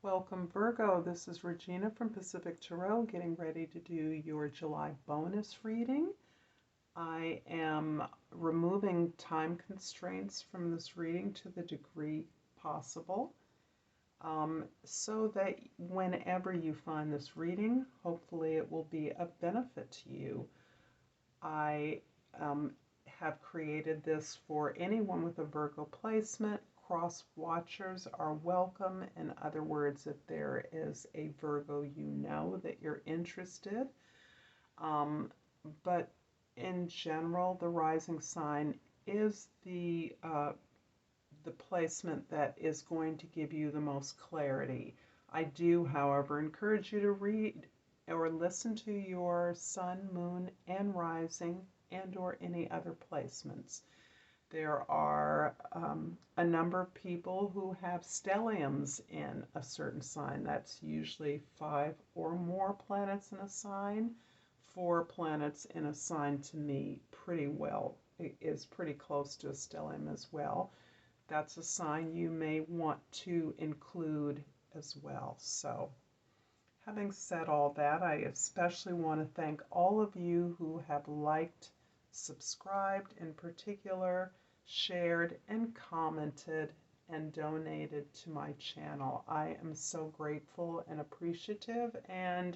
Welcome, Virgo. This is Regina from Pacific Tarot, getting ready to do your July bonus reading. I am removing time constraints from this reading to the degree possible, so that whenever you find this reading, hopefully it will be of benefit to you. I have created this for anyone with a Virgo placement. Cross watchers are welcome. In other words, if there is a Virgo you know that you're interested. But in general, the rising sign is the placement that is going to give you the most clarity. I do, however, encourage you to read or listen to your sun, moon, and rising and or any other placements. There are a number of people who have stelliums in a certain sign. That's usually 5 or more planets in a sign. 4 planets in a sign, to me, pretty well is pretty close to a stellium as well. That's a sign you may want to include as well. So, having said all that, I especially want to thank all of you who have liked, subscribed in particular, shared and commented and donated to my channel. I am so grateful and appreciative, and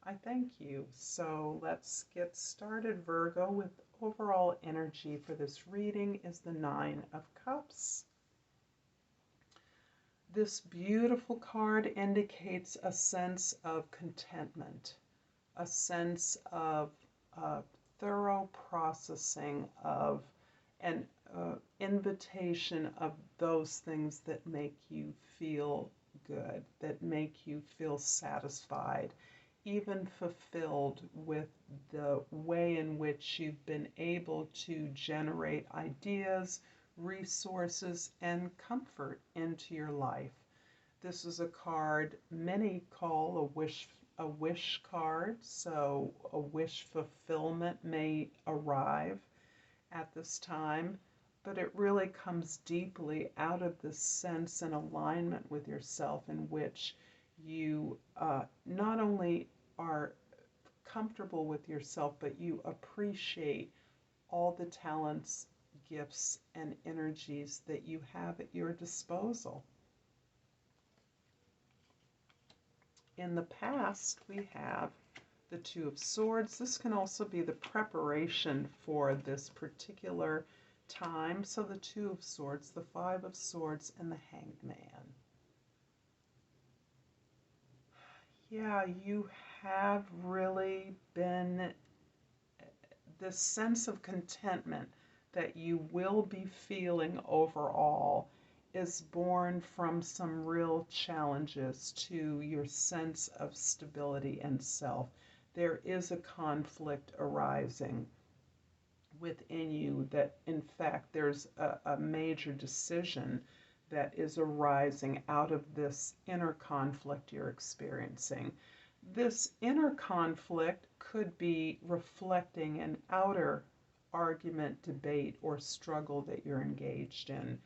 I thank you. So let's get started, Virgo. With overall energy for this reading is the Nine of Cups. This beautiful card indicates a sense of contentment, a sense of thorough processing of an invitation of those things that make you feel good, that make you feel satisfied, even fulfilled with the way in which you've been able to generate ideas, resources, and comfort into your life. This is a card many call a wish card, so a wish fulfillment may arrive at this time, but it really comes deeply out of this sense and alignment with yourself in which you not only are comfortable with yourself, but you appreciate all the talents, gifts, and energies that you have at your disposal. In the past, we have the Two of Swords. This can also be the preparation for this particular time. So the Two of Swords, the Five of Swords, and the Hanged Man. Yeah, you have really been this sense of contentment that you will be feeling overall is born from some real challenges to your sense of stability and self. There is a conflict arising within you that, in fact, there's a major decision that is arising out of this inner conflict you're experiencing. This inner conflict could be reflecting an outer argument, debate, or struggle that you're engaged in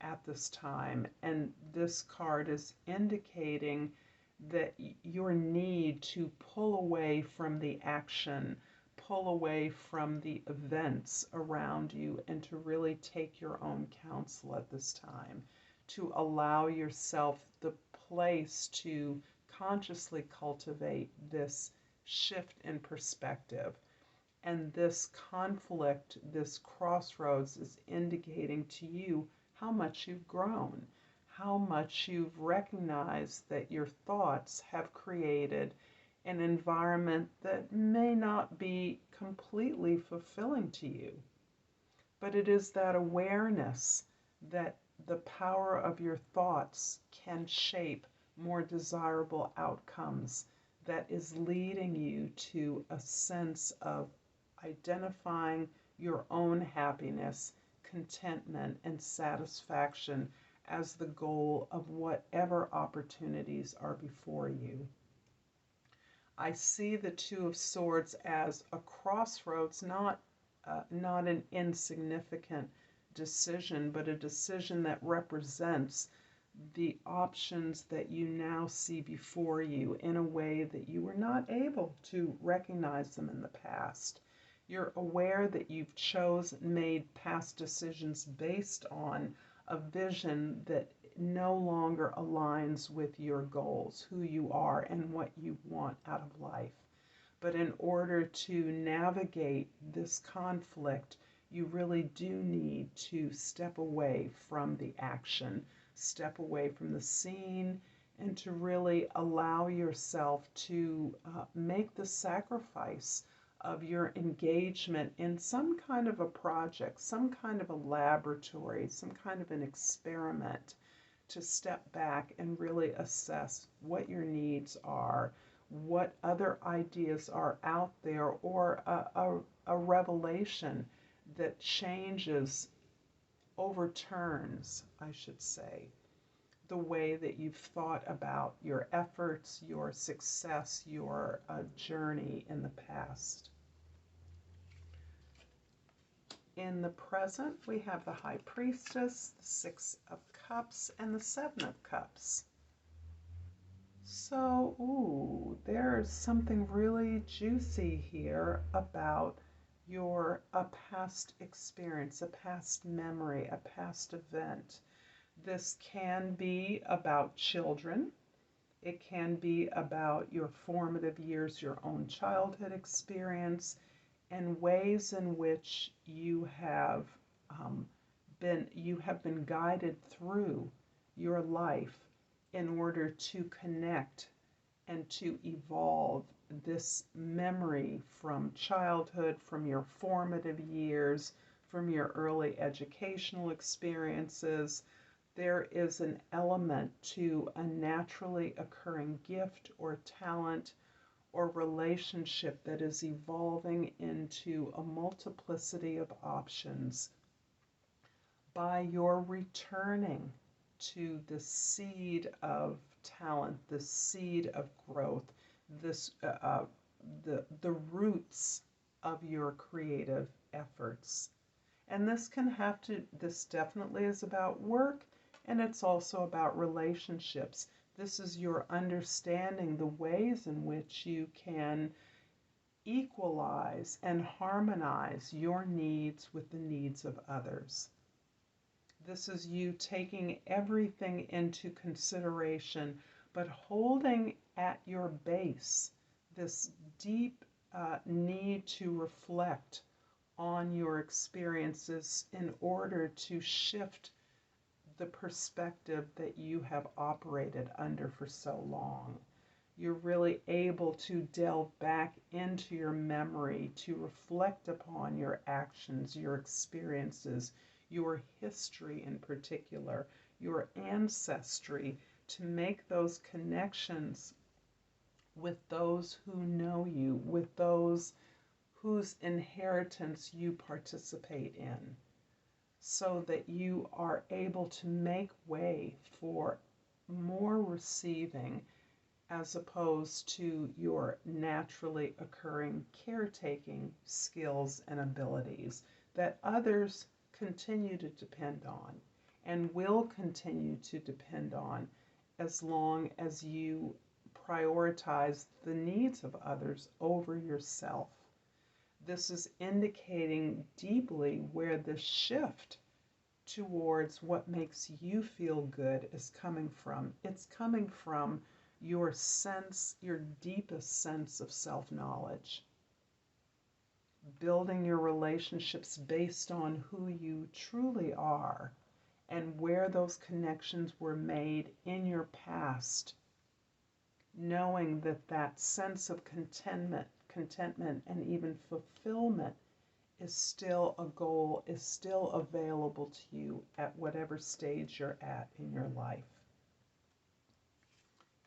at this time. And this card is indicating that your need to pull away from the action, pull away from the events around you, and to really take your own counsel at this time, to allow yourself the place to consciously cultivate this shift in perspective. And this conflict, this crossroads, is indicating to you how much you've grown, how much you've recognized that your thoughts have created an environment that may not be completely fulfilling to you. But it is that awareness that the power of your thoughts can shape more desirable outcomes that is leading you to a sense of identifying your own happiness, contentment, and satisfaction as the goal of whatever opportunities are before you. I see the Two of Swords as a crossroads, not an insignificant decision, but a decision that represents the options that you now see before you in a way that you were not able to recognize them in the past. You're aware that you've made past decisions based on a vision that no longer aligns with your goals, who you are, and what you want out of life. But in order to navigate this conflict, you really do need to step away from the action, step away from the scene, and to really allow yourself to make the sacrifice of your engagement in some kind of a project, some kind of a laboratory, some kind of an experiment, to step back and really assess what your needs are, what other ideas are out there, or a revelation that changes, overturns, I should say, the way that you've thought about your efforts, your success, your journey in the past. In the present, we have the High Priestess, the Six of Cups, and the Seven of Cups. So, there's something really juicy here about a past experience, a past memory, a past event. This can be about children. It can be about your formative years, your own childhood experience, and ways in which you have been guided through your life in order to connect and to evolve this memory from childhood, from your formative years, from your early educational experiences. There is an element to a naturally occurring gift or talent or relationship that is evolving into a multiplicity of options by your returning to the seed of talent, the seed of growth, the roots of your creative efforts. And this definitely is about work, and it's also about relationships. This is your understanding the ways in which you can equalize and harmonize your needs with the needs of others. This is you taking everything into consideration, but holding at your base this deep need to reflect on your experiences in order to shift the perspective that you have operated under for so long. You're really able to delve back into your memory to reflect upon your actions, your experiences, your history in particular, your ancestry, to make those connections with those who know you, with those whose inheritance you participate in, so that you are able to make way for more receiving as opposed to your naturally occurring caretaking skills and abilities that others continue to depend on and will continue to depend on as long as you prioritize the needs of others over yourself. This is indicating deeply where the shift towards what makes you feel good is coming from. It's coming from your deepest sense of self-knowledge. Building your relationships based on who you truly are and where those connections were made in your past. Knowing that sense of contentment and even fulfillment is still a goal, is still available to you at whatever stage you're at in your life.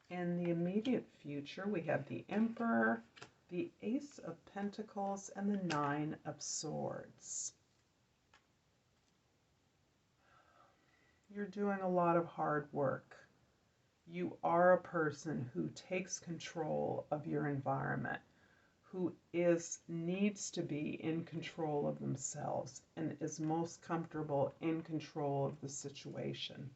In the immediate future, we have the Emperor, the Ace of Pentacles, and the Nine of Swords. You're doing a lot of hard work. You are a person who takes control of your environment, who needs to be in control of themselves and is most comfortable in control of the situation.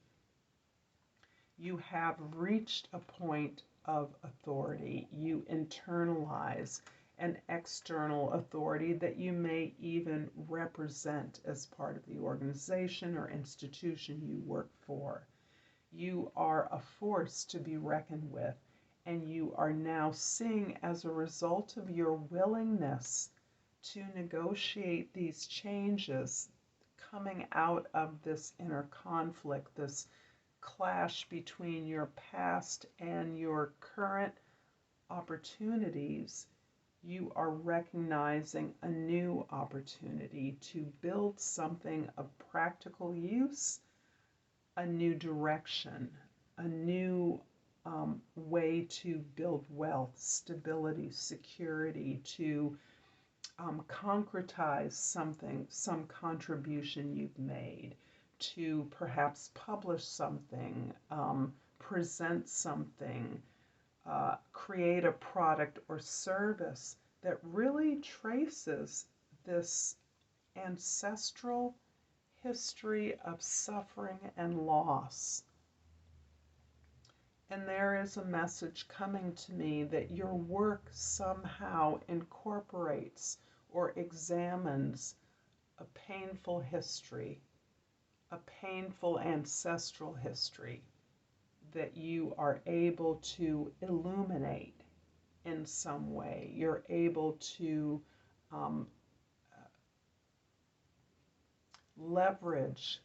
You have reached a point of authority. You internalize an external authority that you may even represent as part of the organization or institution you work for. You are a force to be reckoned with, and you are now seeing, as a result of your willingness to negotiate these changes coming out of this inner conflict, this clash between your past and your current opportunities, you are recognizing a new opportunity to build something of practical use, a new direction, a new way to build wealth, stability, security, to concretize something, some contribution you've made, to perhaps publish something, present something, create a product or service that really traces this ancestral history of suffering and loss. And there is a message coming to me that your work somehow incorporates or examines a painful history, a painful ancestral history that you are able to illuminate in some way. You're able to leverage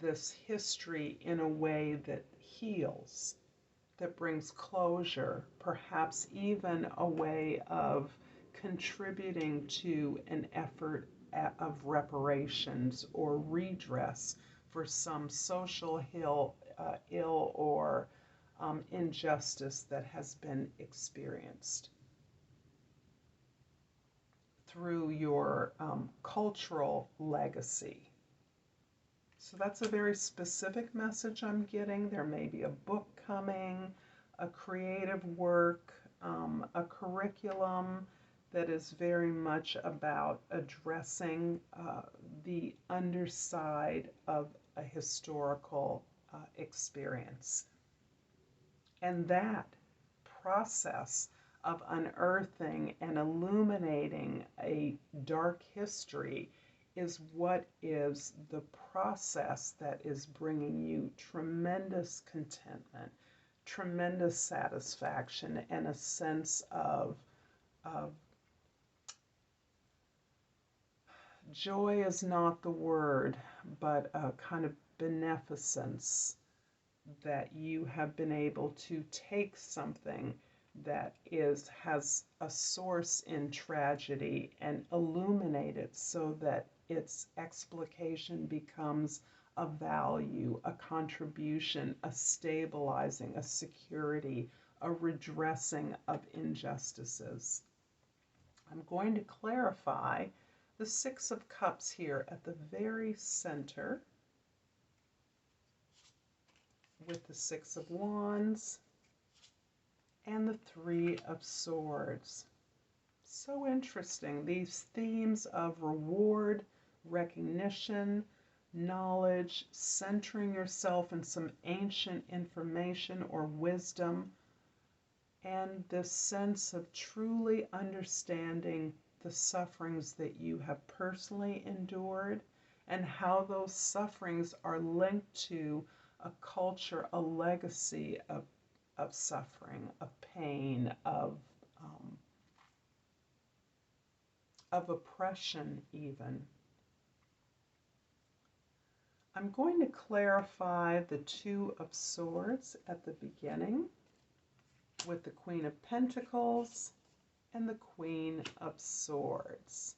this history in a way that heals, that brings closure, perhaps even a way of contributing to an effort of reparations or redress for some social ill or injustice that has been experienced through your cultural legacy. So that's a very specific message I'm getting. There may be a book coming, a creative work, a curriculum that is very much about addressing the underside of a historical experience. And that process of unearthing and illuminating a dark history is what is the process that is bringing you tremendous contentment, tremendous satisfaction, and a sense of joy is not the word, but a kind of beneficence that you have been able to take something that has a source in tragedy and illuminate it so that its explication becomes a value, a contribution, a stabilizing, a security, a redressing of injustices. I'm going to clarify the Six of Cups here at the very center with the Six of Wands and the Three of Swords. So interesting. These themes of reward, recognition, knowledge, centering yourself in some ancient information or wisdom, and this sense of truly understanding the sufferings that you have personally endured and how those sufferings are linked to a culture, a legacy of suffering, of pain, of oppression even. I'm going to clarify the Two of Swords at the beginning with the Queen of Pentacles and the Queen of Swords.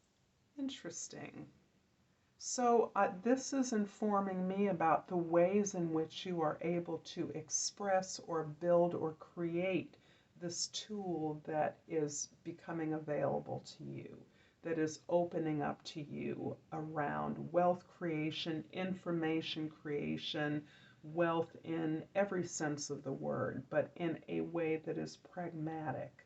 Interesting. So this is informing me about the ways in which you are able to express or build or create this tool that is becoming available to you, that is opening up to you around wealth creation, information creation, wealth in every sense of the word, but in a way that is pragmatic,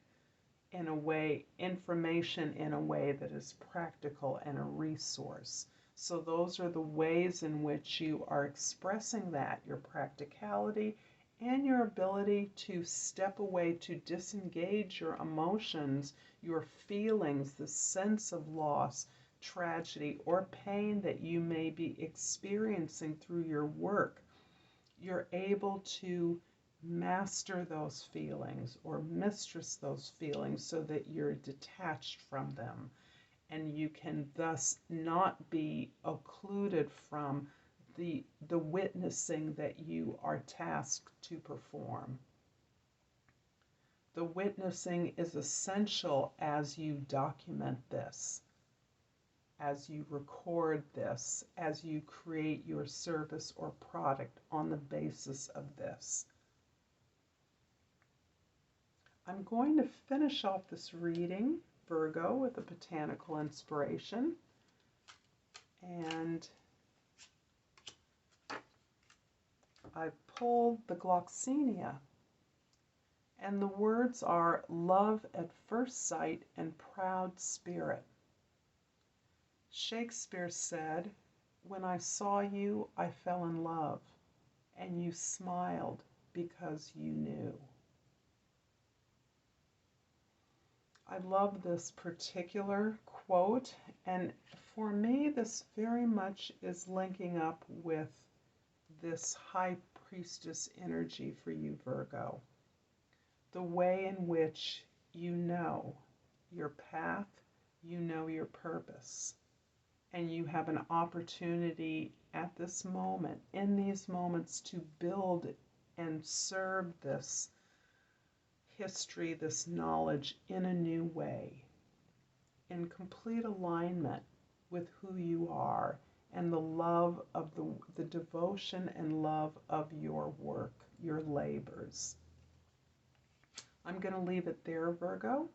in a way, information in a way that is practical and a resource. So those are the ways in which you are expressing that, your practicality and your ability to step away, to disengage your emotions, your feelings, the sense of loss, tragedy, or pain that you may be experiencing through your work. You're able to master those feelings or mistress those feelings so that you're detached from them, and you can thus not be occluded from the witnessing that you are tasked to perform. The witnessing is essential as you document this, as you record this, as you create your service or product on the basis of this. I'm going to finish off this reading, Virgo, with a botanical inspiration. And I pulled the Gloxinia. And the words are love at first sight and proud spirit. Shakespeare said, "When I saw you, I fell in love, and you smiled because you knew." I love this particular quote, and for me, this very much is linking up with this high priestess energy for you, Virgo. The way in which you know your path, you know your purpose, and you have an opportunity at this moment, in these moments, to build and serve this history, this knowledge in a new way, in complete alignment with who you are and the love of the devotion and love of your work, your labors. I'm going to leave it there, Virgo.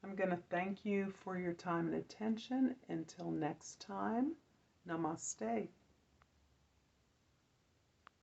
I'm going to thank you for your time and attention. Until next time, namaste.